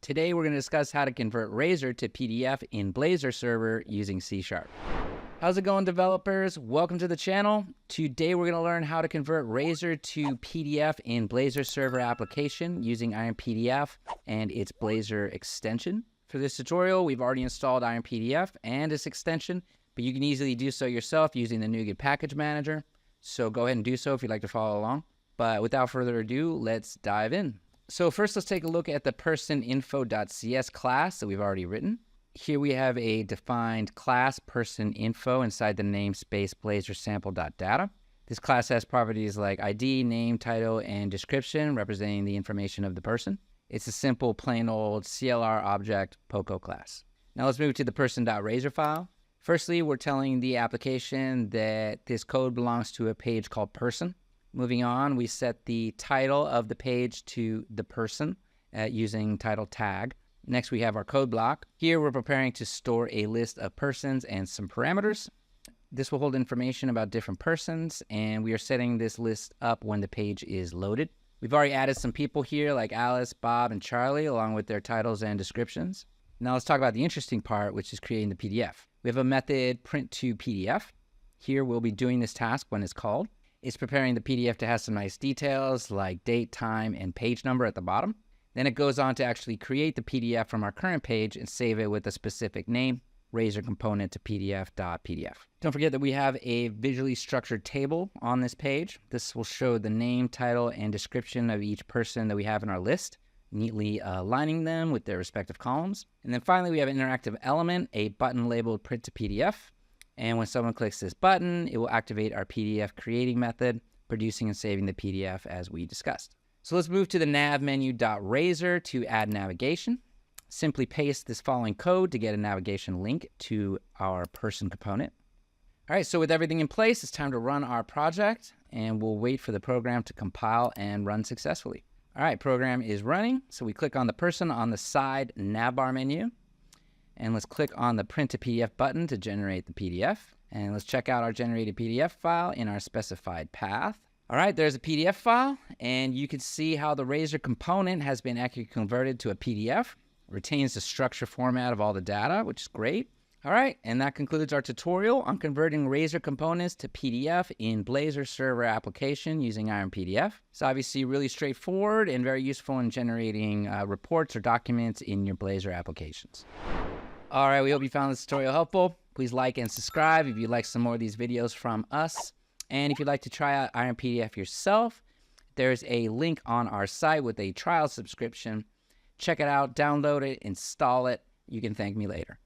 Today we're going to discuss how to convert Razor to PDF in Blazor Server using C#. How's it going, developers? Welcome to the channel. Today we're going to learn how to convert Razor to PDF in Blazor Server application using IronPDF and its Blazor extension. For this tutorial, we've already installed IronPDF and its extension, but you can easily do so yourself using the NuGet package manager. So go ahead and do so if you'd like to follow along. But without further ado, let's dive in. So first, let's take a look at the personinfo.cs class that we've already written. Here we have a defined class personinfo inside the namespace Blazor sample.data. This class has properties like ID, name, title, and description representing the information of the person. It's a simple, plain old CLR object POCO class. Now let's move to the person.razor file. Firstly, we're telling the application that this code belongs to a page called person. Moving on, we set the title of the page to the person using title tag. Next, we have our code block. Here, we're preparing to store a list of persons and some parameters. This will hold information about different persons, and we are setting this list up when the page is loaded. We've already added some people here like Alice, Bob, and Charlie, along with their titles and descriptions. Now let's talk about the interesting part, which is creating the PDF. We have a method print2PDF. Here, we'll be doing this task when it's called. It's preparing the PDF to have some nice details like date, time, and page number at the bottom. Then it goes on to actually create the PDF from our current page and save it with a specific name, Razor component to PDF.pdf. Don't forget that we have a visually structured table on this page. This will show the name, title, and description of each person that we have in our list, neatly aligning them with their respective columns. And then finally, we have an interactive element, a button labeled print to PDF. And when someone clicks this button, it will activate our PDF creating method, producing and saving the PDF as we discussed. So let's move to the nav menu.razor to add navigation. Simply paste this following code to get a navigation link to our person component. All right, so with everything in place, it's time to run our project, and we'll wait for the program to compile and run successfully. All right, program is running. So we click on the person on the side navbar menu. And let's click on the print to PDF button to generate the PDF. And let's check out our generated PDF file in our specified path. All right, there's a PDF file, and you can see how the Razor component has been accurately converted to a PDF. It retains the structure format of all the data, which is great. All right, and that concludes our tutorial on converting Razor components to PDF in Blazor Server application using IronPDF. It's obviously really straightforward and very useful in generating reports or documents in your Blazor applications. All right, we hope you found this tutorial helpful. Please like and subscribe if you'd like some more of these videos from us. And if you'd like to try out IronPDF yourself, there's a link on our site with a trial subscription. Check it out, download it, install it. You can thank me later.